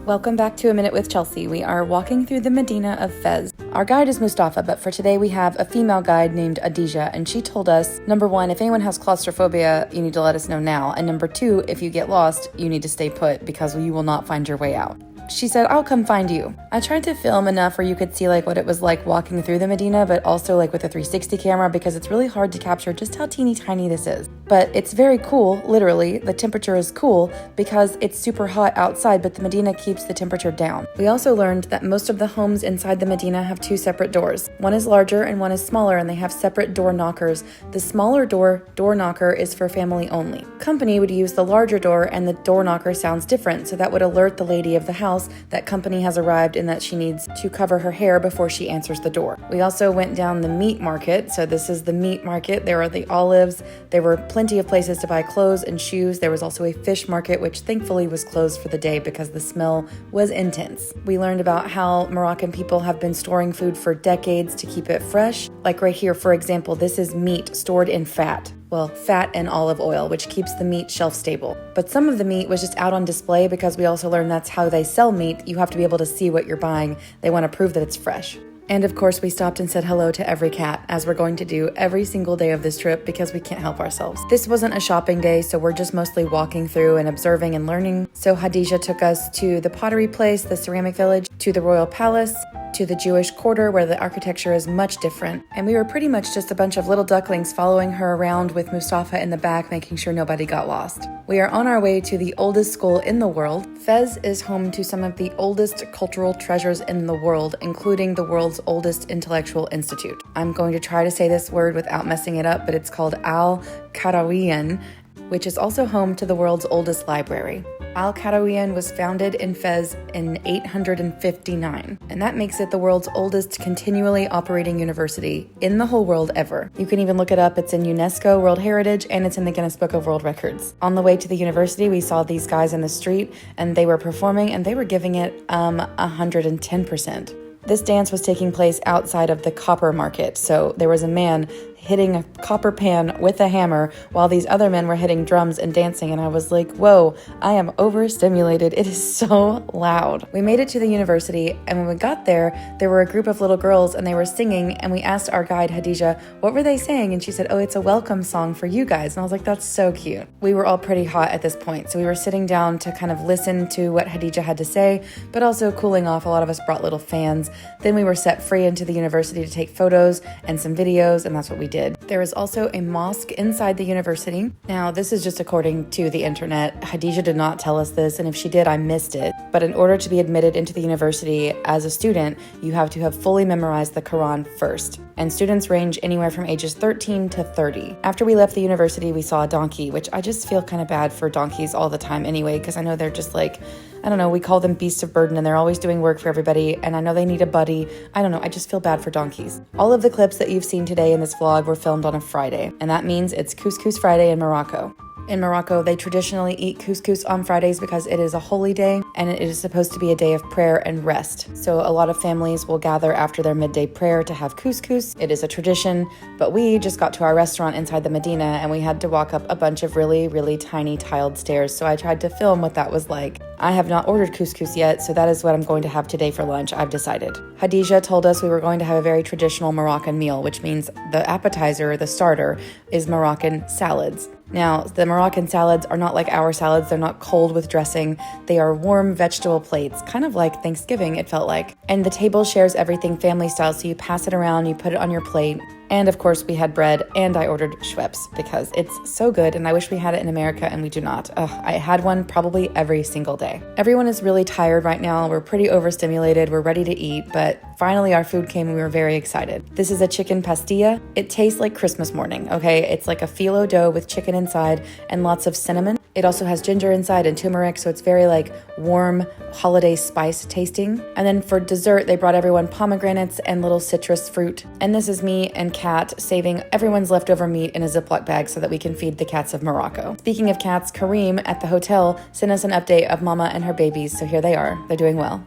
Welcome back to A Minute with Chelsea. We are walking through the Medina of Fez. Our guide is Mustafa, but for today we have a female guide named Adija, and she told us, number one, if anyone has claustrophobia, you need to let us know now, and number two, if you get lost, you need to stay put because you will not find your way out. She said, I'll come find you. I tried to film enough where you could see what it was like walking through the Medina, but also with a 360 camera because it's really hard to capture just how teeny tiny this is. But it's very cool, literally. The temperature is cool because it's super hot outside, but the Medina keeps the temperature down. We also learned that most of the homes inside the Medina have two separate doors. One is larger and one is smaller, and they have separate door knockers. The smaller door knocker is for family only. Company would use the larger door, and the door knocker sounds different, so that would alert the lady of the house that company has arrived and that she needs to cover her hair before she answers the door. We also went down the meat market. So this is the meat market. There are the olives. There were plenty of places to buy clothes and shoes. There was also a fish market, which thankfully was closed for the day because the smell was intense. We learned about how Moroccan people have been storing food for decades to keep it fresh. Like right here, for example, this is meat stored in fat. Well, fat and olive oil, which keeps the meat shelf stable. But some of the meat was just out on display because we also learned that's how they sell meat. You have to be able to see what you're buying. They want to prove that it's fresh. And of course, we stopped and said hello to every cat, as we're going to do every single day of this trip because we can't help ourselves. This wasn't a shopping day, so we're just mostly walking through and observing and learning. So Hadija took us to the pottery place, the ceramic village, to the royal palace, to the Jewish quarter where the architecture is much different. And we were pretty much just a bunch of little ducklings following her around with Mustafa in the back, making sure nobody got lost. We are on our way to the oldest school in the world. Fez is home to some of the oldest cultural treasures in the world, including the world's oldest intellectual institute. I'm going to try to say this word without messing it up, but it's called al-Qarawiyyin, which is also home to the world's oldest library. Al-Qarawiyyin was founded in Fez in 859, and that makes it the world's oldest continually operating university in the whole world ever. You can even look it up. It's in UNESCO World Heritage, and it's in the Guinness Book of World Records. On the way to the university, we saw these guys in the street, and they were performing, and they were giving it 110%. This dance was taking place outside of the copper market, so there was a man hitting a copper pan with a hammer while these other men were hitting drums and dancing, and I was like, whoa, I am overstimulated. It is so loud. We made it to the university, and when we got there were a group of little girls, and they were singing, and we asked our guide, Hadija, what were they saying? And she said, oh, it's a welcome song for you guys. And I was like, that's so cute. We were all pretty hot at this point, so we were sitting down to kind of listen to what Hadija had to say, but also cooling off. A lot of us brought little fans. Then we were set free into the university to take photos and some videos, and that's what we did. There is also a mosque inside the university. Now, this is just according to the internet. Hadija did not tell us this, and if she did, I missed it. But in order to be admitted into the university as a student, you have to have fully memorized the Quran first. And students range anywhere from ages 13 to 30. After we left the university, we saw a donkey, which I just feel kind of bad for donkeys all the time anyway, because I know they're just I don't know, we call them beasts of burden, and they're always doing work for everybody, and I know they need a buddy. I don't know, I just feel bad for donkeys. All of the clips that you've seen today in this vlog were filmed on a Friday, and that means it's Couscous Friday in Morocco. In Morocco, they traditionally eat couscous on Fridays because it is a holy day, and it is supposed to be a day of prayer and rest. So a lot of families will gather after their midday prayer to have couscous. It is a tradition, but we just got to our restaurant inside the Medina, and we had to walk up a bunch of really, really tiny tiled stairs, so I tried to film what that was like. I have not ordered couscous yet, so that is what I'm going to have today for lunch, I've decided. Hadija told us we were going to have a very traditional Moroccan meal, which means the appetizer, the starter, is Moroccan salads. Now, the Moroccan salads are not like our salads. They're not cold with dressing. They are warm vegetable plates, kind of like Thanksgiving, it felt like. And the table shares everything family style, so you pass it around, you put it on your plate. And of course, we had bread, and I ordered Schweppes because it's so good, and I wish we had it in America, and we do not. I had one probably every single day. Everyone is really tired right now. We're pretty overstimulated. We're ready to eat, but finally our food came, and we were very excited. This is a chicken pastilla. It tastes like Christmas morning, okay? It's like a phyllo dough with chicken inside and lots of cinnamon. It also has ginger inside and turmeric, so it's very warm holiday spice tasting. And then for dessert, they brought everyone pomegranates and little citrus fruit. And this is me and Kat saving everyone's leftover meat in a Ziploc bag so that we can feed the cats of Morocco. Speaking of cats, Kareem at the hotel sent us an update of Mama and her babies, so here they are. They're doing well.